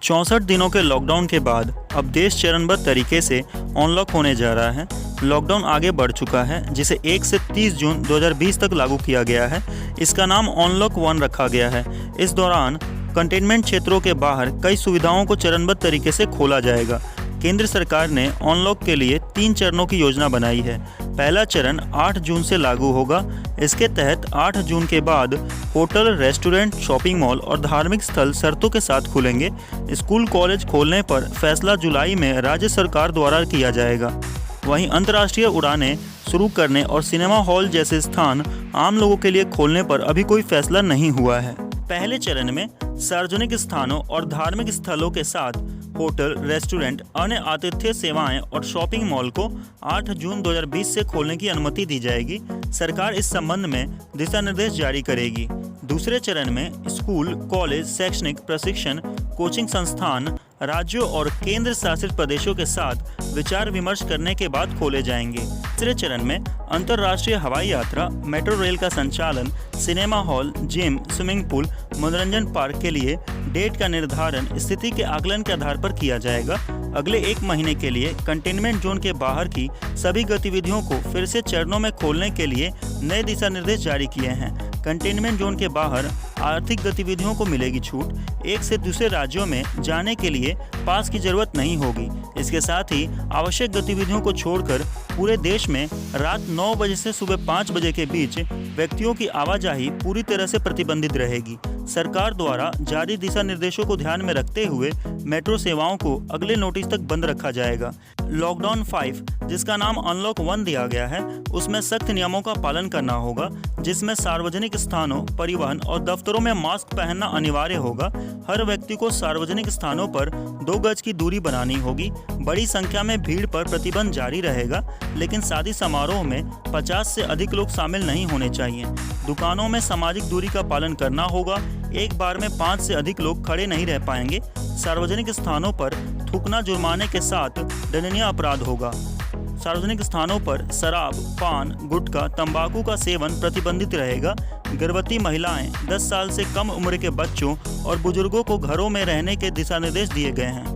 64 दिनों के लॉकडाउन के बाद अब देश चरणबद्ध तरीके से अनलॉक होने जा रहा है। लॉकडाउन आगे बढ़ चुका है, जिसे 1 से 30 जून 2020 तक लागू किया गया है। इसका नाम अनलॉक 1 रखा गया है। इस दौरान कंटेनमेंट क्षेत्रों के बाहर कई सुविधाओं को चरणबद्ध तरीके से खोला जाएगा। केंद्र सरकार ने अनलॉक के लिए 3 चरणों की योजना बनाई है। पहला चरण 8 जून से लागू होगा। इसके तहत 8 जून के बाद होटल, रेस्टोरेंट, शॉपिंग मॉल और धार्मिक स्थल शर्तों के साथ खुलेंगे। स्कूल, कॉलेज खोलने पर फैसला जुलाई में राज्य सरकार द्वारा किया जाएगा। वहीं अंतर्राष्ट्रीय उड़ानें शुरू करने और सिनेमा हॉल जैसे स्थान आम लोगों के लिए खोलने पर अभी कोई फैसला नहीं हुआ है। पहले चरण में सार्वजनिक स्थानों और धार्मिक स्थलों के साथ होटल, रेस्टोरेंट, अन्य आतिथ्य सेवाएं और शॉपिंग मॉल को 8 जून 2020 से खोलने की अनुमति दी जाएगी। सरकार इस संबंध में दिशा निर्देश जारी करेगी। दूसरे चरण में स्कूल, कॉलेज, शैक्षणिक प्रशिक्षण, कोचिंग संस्थान राज्यों और केंद्र शासित प्रदेशों के साथ विचार विमर्श करने के बाद खोले जाएंगे। तीसरे चरण में अंतर्राष्ट्रीय हवाई यात्रा, मेट्रो रेल का संचालन, cinema hall, gym, swimming pool, मनोरंजन पार्क के लिए डेट का निर्धारण स्थिति के आकलन के आधार पर किया जाएगा। अगले 1 महीने के लिए कंटेनमेंट जोन के बाहर की सभी गतिविधियों को फिर से चरणों में खोलने के लिए नए दिशा निर्देश जारी किए हैं। कंटेनमेंट जोन के बाहर आर्थिक गतिविधियों को मिलेगी छूट। एक से दूसरे राज्यों में जाने के लिए पास की जरूरत नहीं होगी। इसके साथ ही आवश्यक गतिविधियों को छोड़कर पूरे देश में रात 9 बजे से सुबह 5 बजे के बीच व्यक्तियों की आवाजाही पूरी तरह से प्रतिबंधित रहेगी। सरकार द्वारा जारी दिशा निर्देशों को ध्यान में रखते हुए मेट्रो सेवाओं को अगले नोटिस तक बंद रखा जाएगा। लॉकडाउन 5, जिसका नाम अनलॉक 1 दिया गया है, उसमें सख्त नियमों का पालन करना होगा, जिसमें सार्वजनिक स्थानों, परिवहन और दफ्तरों में मास्क पहनना अनिवार्य होगा। हर व्यक्ति को सार्वजनिक स्थानों पर 2 गज की दूरी बनानी होगी। बड़ी संख्या में भीड़ पर प्रतिबंध जारी रहेगा, लेकिन शादी समारोह में 50 से अधिक लोग शामिल नहीं होने चाहिए। दुकानों में सामाजिक दूरी का पालन करना होगा। एक बार में 5 से अधिक लोग खड़े नहीं रह पाएंगे। सार्वजनिक स्थानों पर थूकना जुर्माने के साथ दंडनीय अपराध होगा। सार्वजनिक स्थानों पर शराब, पान, गुटखा, तंबाकू का सेवन प्रतिबंधित रहेगा। गर्भवती महिलाएं, 10 साल से कम उम्र के बच्चों और बुजुर्गों को घरों में रहने के दिशा निर्देश दिए गए हैं।